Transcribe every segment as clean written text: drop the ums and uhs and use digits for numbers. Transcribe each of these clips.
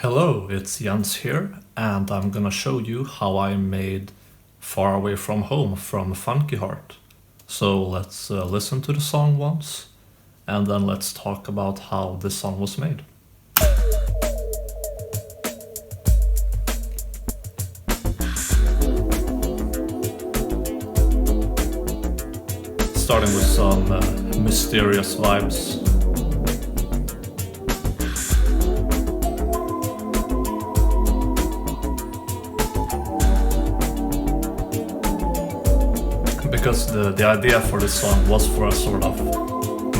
Hello, it's Jens here, and I'm gonna show you how I made Far Away From Home from FUNKYHEART. So let's listen to the song once, and then let's talk about how this song was made. Starting with some mysterious vibes. Because the idea for this song was for a sort of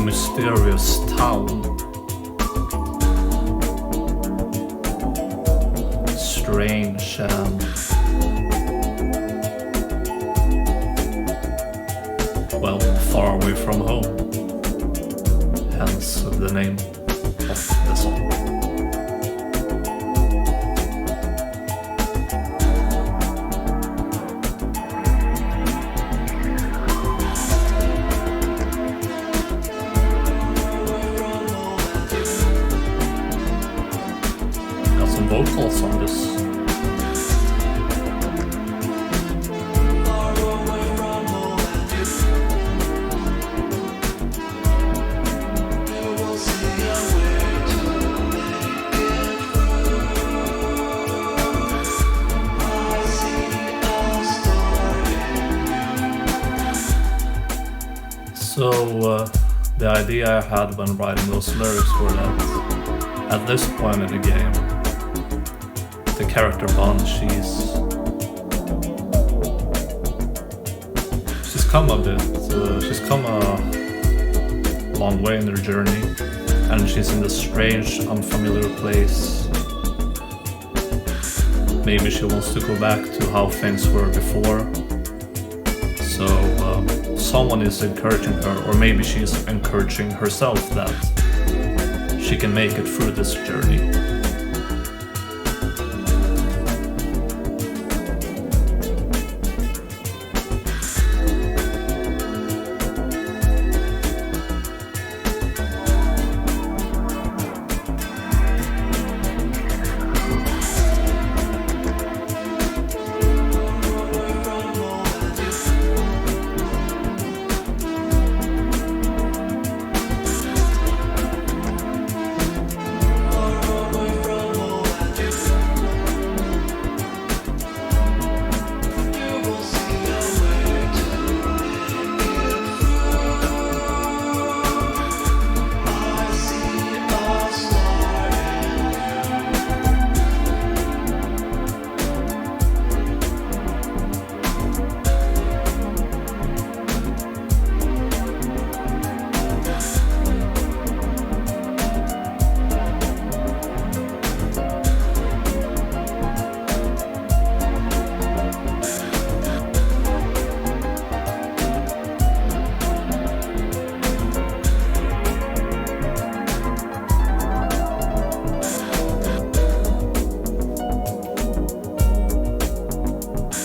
mysterious town. Strange and, well, far away from home. Hence the name of the song. Vocals on this. So the idea I had when writing those lyrics were that at this point in the game, the character Bond, she's come a bit, she's come a long way in her journey, and she's in this strange, unfamiliar place. Maybe she wants to go back to how things were before. So someone is encouraging her, or maybe she's encouraging herself that she can make it through this journey.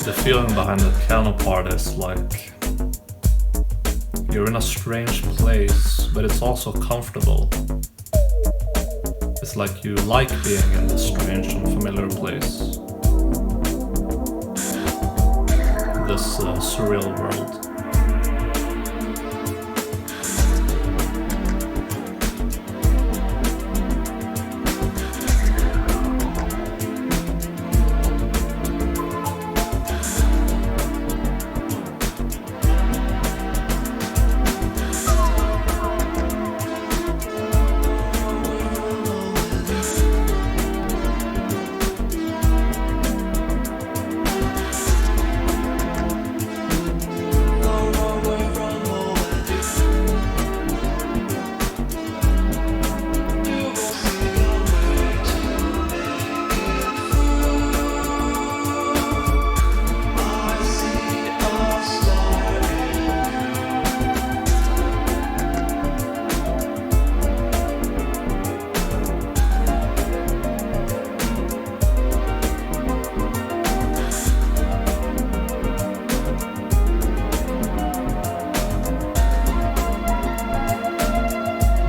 The feeling behind the piano part is like you're in a strange place, but it's also comfortable. It's like you like being in this strange, unfamiliar place. This surreal world.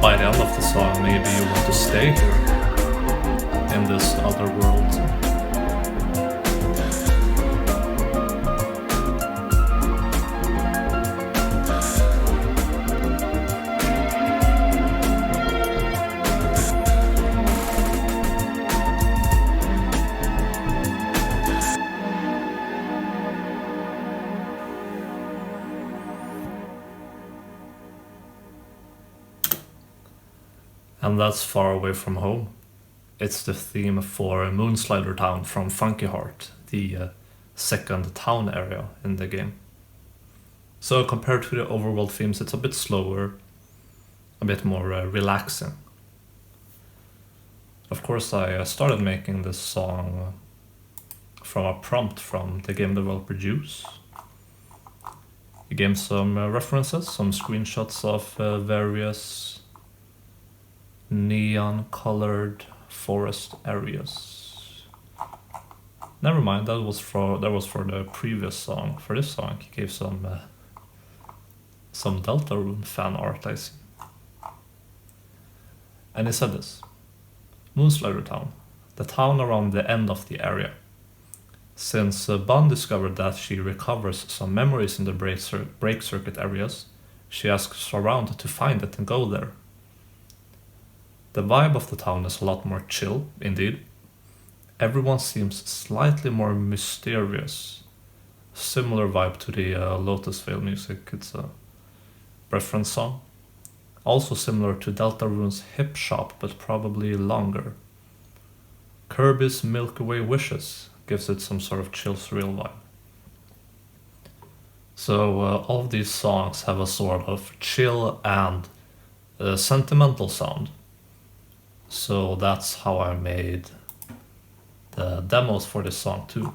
by the end of the song, maybe you want to stay here in in this other world. And that's Far Away From Home. It's the theme for Moonslider Town from FUNKYHEART, the second town area in the game. So compared to the overworld themes, it's a bit slower, a bit more relaxing. Of course, I started making this song from a prompt from the game developer Juice. He gave some references, some screenshots of various neon-colored forest areas. Never mind, that was for the previous song. For this song, he gave some Deltarune fan art, I see. And he said this: Moonslider Town, the town around the end of the area. Since Bun discovered that she recovers some memories in the break circuit areas, she asks around to find it and go there. The vibe of the town is a lot more chill, indeed. Everyone seems slightly more mysterious. Similar vibe to the Lotus Veil music, it's a reference song. Also similar to Deltarune's Hip Shop, but probably longer. Kirby's Milky Way Wishes gives it some sort of chill, surreal vibe. So all of these songs have a sort of chill and sentimental sound. So that's how I made the demos for this song too.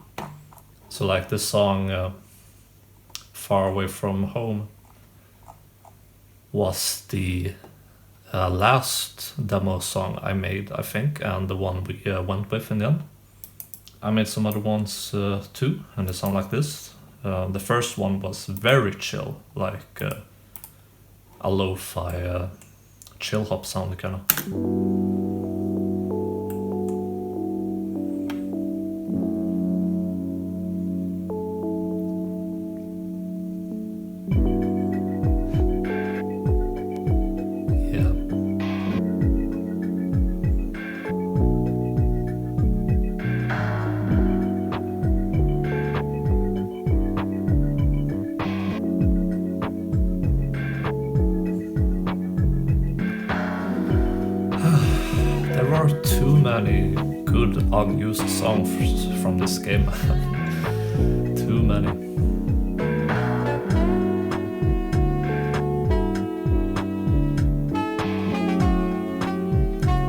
So like this song, Far Away From Home, was the last demo song I made, I think, and the one we went with in the end. I made some other ones too, and they sound like this. The first one was very chill, like a lo-fi chill hop sound kind of. There are too many good unused songs from this game. Too many.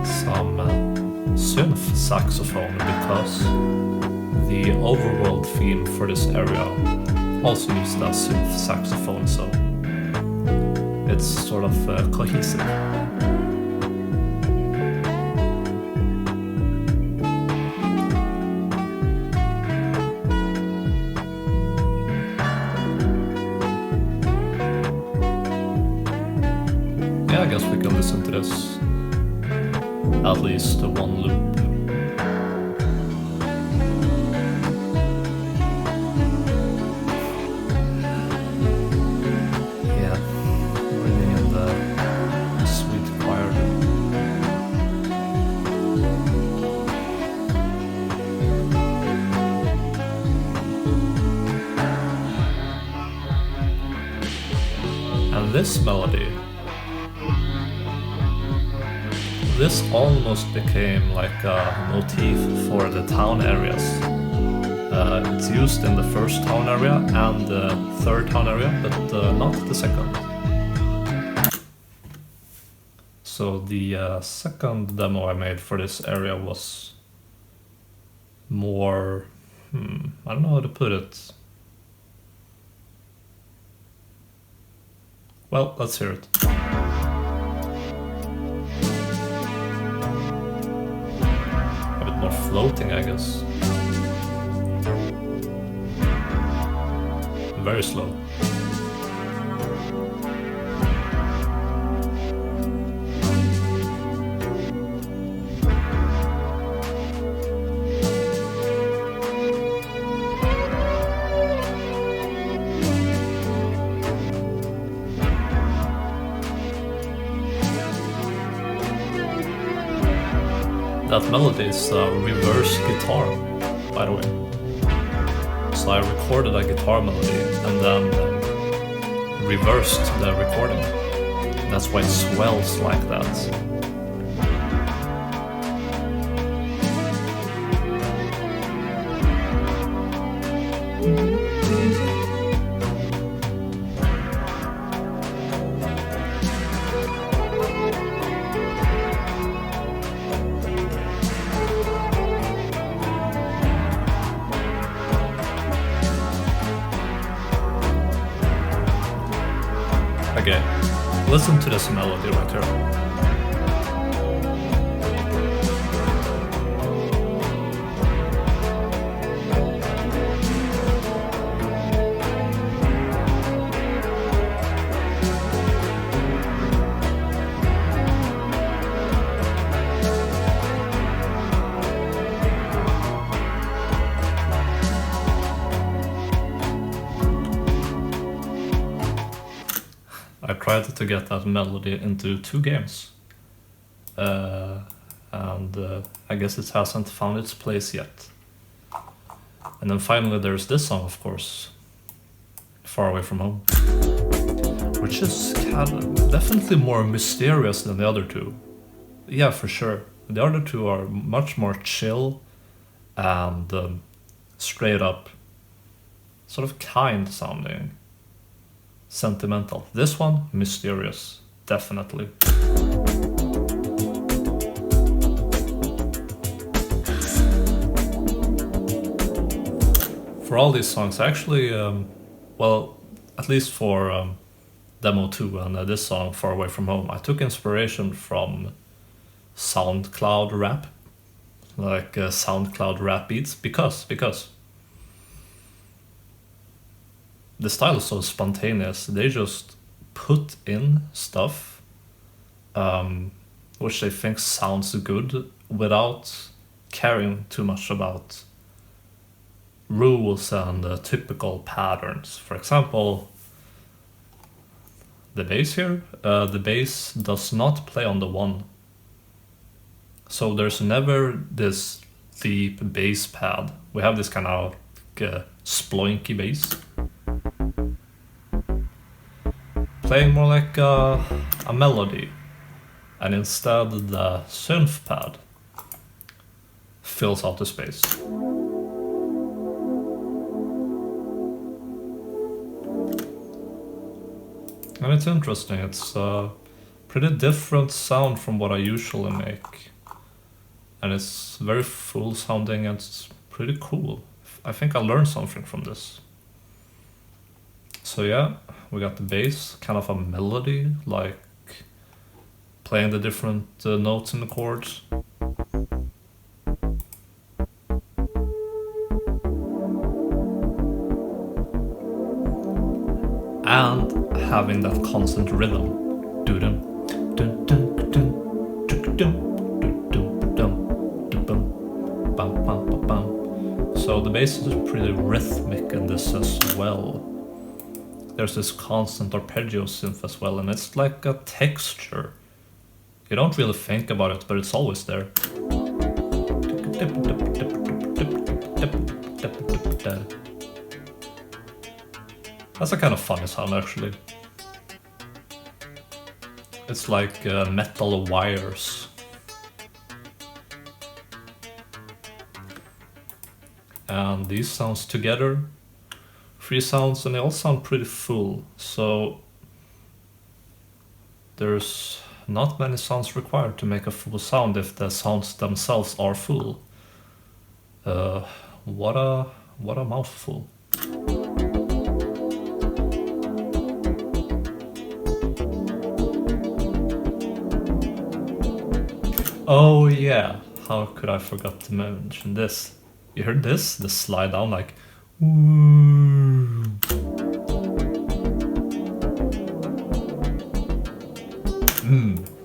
Some synth saxophone, because the overworld theme for this area also used that synth saxophone, so it's sort of cohesive. I guess we can listen to this at least one loop. Yeah, bringing in the sweet choir. And this melody, this almost became like a motif for the town areas. It's used in the first town area and the third town area, but not the second. So the second demo I made for this area was more, I don't know how to put it. Well, let's hear it. More floating, I guess. Very slow. That melody is a reverse guitar, by the way. So I recorded a guitar melody and then reversed the recording. That's why it swells like that. Okay, listen to this melody right here. I tried to get that melody into 2 games, and I guess it hasn't found its place yet. And then finally there's this song, of course, Far Away From Home, which is definitely more mysterious than the other 2. Yeah, for sure. The other 2 are much more chill and straight up, sort of kind sounding. Sentimental. This one, mysterious, definitely. For all these songs, actually, well, at least for Demo 2 and this song, Far Away From Home, I took inspiration from SoundCloud rap, like SoundCloud rap beats, because the style is so spontaneous. They just put in stuff which they think sounds good without caring too much about rules and typical patterns. For example, the bass here, the bass does not play on the 1. So there's never this deep bass pad. We have this kind of sploinky bass. Playing more like a melody, and instead the synth pad fills out the space. And it's interesting, it's a pretty different sound from what I usually make. And it's very full sounding and it's pretty cool. I think I learned something from this. So yeah, we got the bass, kind of a melody, like playing the different notes in the chords. And having that constant rhythm. Doo-dum, dun, dun, dun, dun, dun, dun, dun, dun, bam, bam, bam, bam. So the bass is pretty rhythmic in this as well. There's this constant arpeggio synth as well, and it's like a texture. You don't really think about it, but it's always there. That's a kind of funny sound, actually. It's like metal wires. And these sounds together, 3 sounds, and they all sound pretty full. So there's not many sounds required to make a full sound if the sounds themselves are full. What a mouthful. Oh yeah, how could I forget to mention this? You heard this? The slide down like ooh.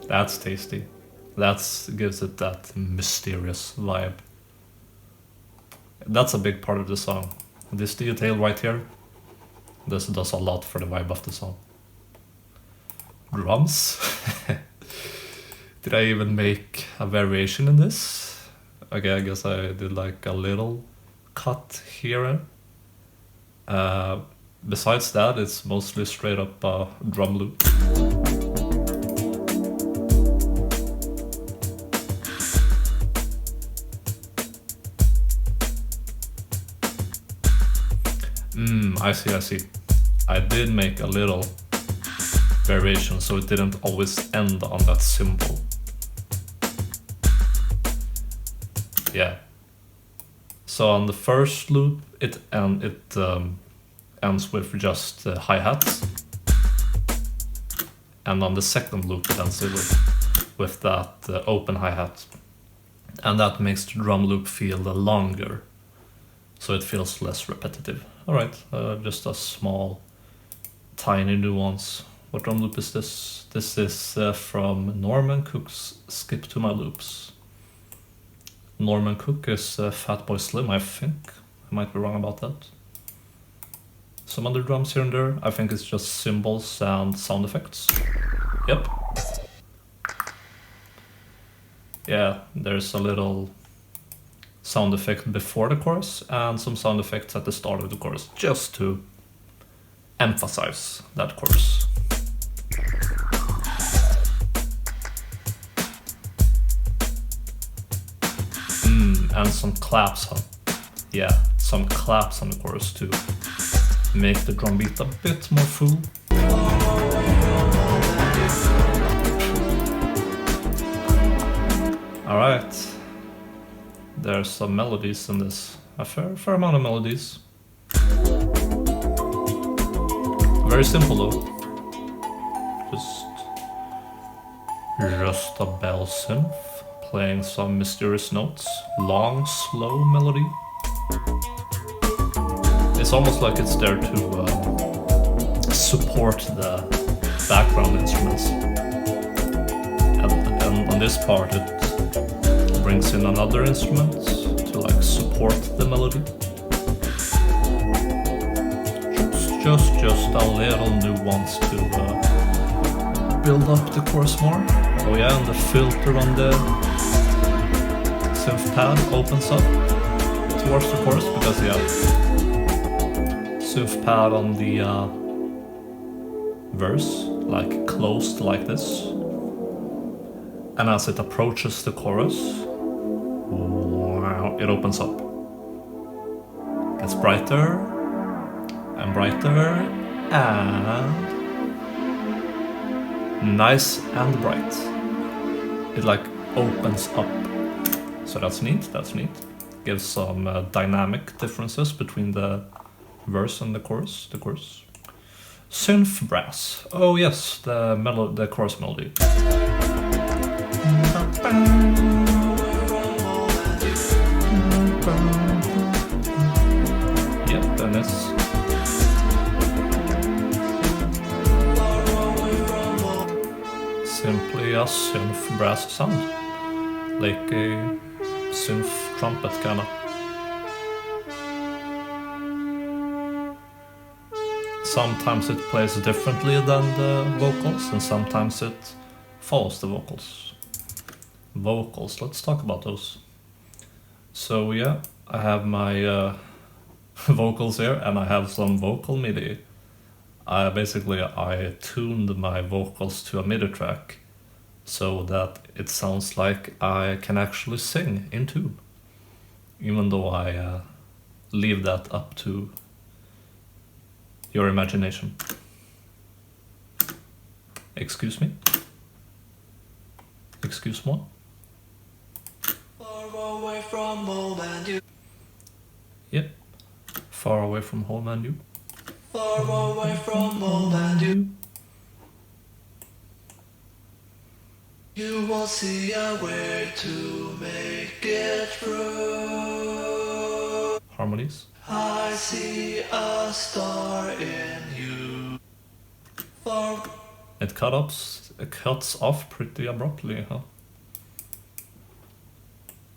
That's tasty. That gives it that mysterious vibe. That's a big part of the song. This detail right here, this does a lot for the vibe of the song. Drums. Did I even make a variation in this? Okay, I guess I did like a little cut here. Besides that, it's mostly straight up drum loop. I see. I did make a little variation, so it didn't always end on that symbol. Yeah. So on the first loop, it ends with just hi-hats. And on the second loop, it ends with that open hi-hat. And that makes the drum loop feel longer, so it feels less repetitive. Alright, just a small, tiny nuance. What drum loop is this? This is from Norman Cook's Skip to My Loops. Norman Cook is Fatboy Slim, I think. I might be wrong about that. Some other drums here and there. I think it's just cymbals and sound effects. Yep. Yeah, there's a little sound effect before the chorus and some sound effects at the start of the chorus, just to emphasize that chorus. And some claps on, some claps on the chorus to make the drum beat a bit more full. Alright, there's some melodies in this, a fair amount of melodies. Very simple though, just a bell synth playing some mysterious notes, long, slow melody. It's almost like it's there to support the background instruments. And on this part it brings in another instrument to like support the melody. Just a little nuance to build up the chorus more. Oh yeah, and the filter on the synth pad opens up towards the chorus because synth pad on the verse like closed like this, and as it approaches the chorus, wow, it opens up. Gets brighter and brighter and nice and bright. It like opens up. So that's neat. Gives some dynamic differences between the verse and the chorus. Synth brass. Oh yes, the chorus melody. Yep, and it's simply a synth brass sound, like a synth trumpet kinda. Sometimes it plays differently than the vocals, and sometimes it follows the vocals. Let's talk about those. So yeah, I have my vocals here, and I have some vocal MIDI. I tuned my vocals to a MIDI track so that it sounds like I can actually sing in tune, even though I leave that up to your imagination. Excuse me? Excuse-moi? Far away from home and you. Yep. Far away from home and you. Far away from home and you. You won't see a way to make it through. Harmonies. I see a star in you. Far. It cuts off pretty abruptly, huh?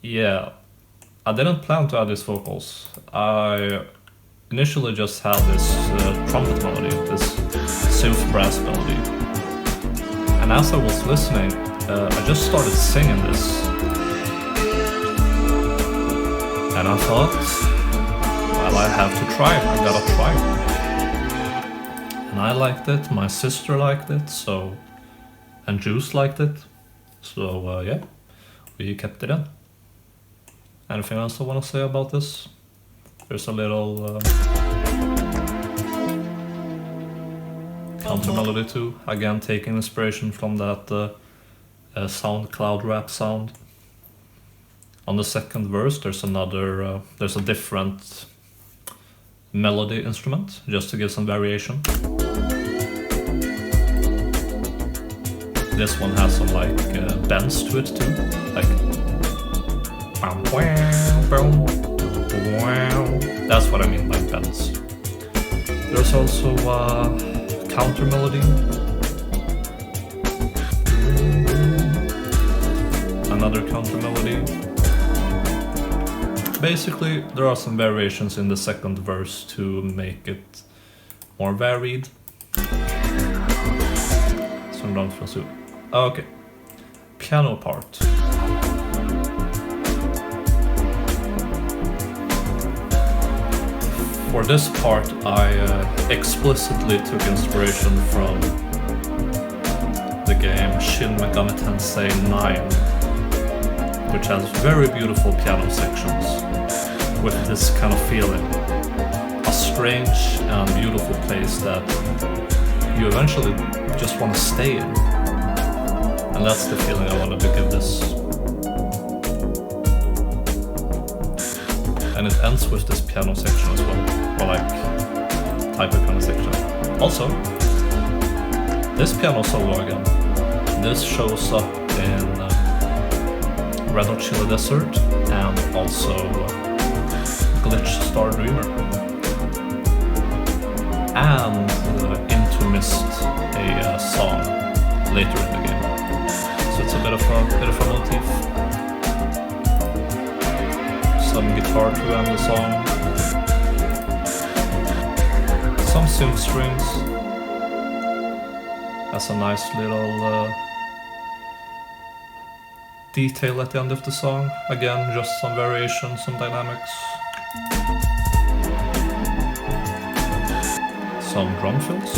Yeah, I didn't plan to add these vocals. I initially just had this trumpet melody, this synth brass melody. And as I was listening, I just started singing this. And I thought, well, I have to try. I gotta try. And I liked it, my sister liked it, so... And Juice liked it. So, yeah, we kept it in. Anything else I want to say about this? There's a little counter melody too. Again, taking inspiration from that SoundCloud rap sound. On the second verse, there's a different melody instrument, just to give some variation. This one has some like bends to it too, like. That's what I mean by bends. There's also a counter melody. Another counter melody. Basically, there are some variations in the second verse to make it more varied. Some drums from Sue. Okay. Piano part. For this part, I explicitly took inspiration from the game Shin Megami Tensei 9, which has very beautiful piano sections with this kind of feeling. A strange and beautiful place that you eventually just want to stay in. And that's the feeling I wanted to give this. And it ends with this piano section as well, or like type of piano section. Also, this piano solo again, this shows up in Red Hot Chili Desert and also Glitch Star Dreamer. And Into Mist, a song later in the game. So it's a bit of a motif. Some guitar to end the song. Some synth strings. That's a nice little detail at the end of the song. Again, just some variation, some dynamics. Some drum fills.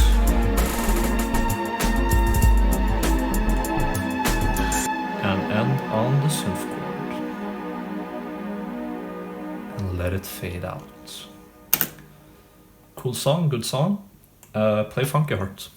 And end on the synth chord. And let it fade out. Cool song, good song. Play Funky Heart.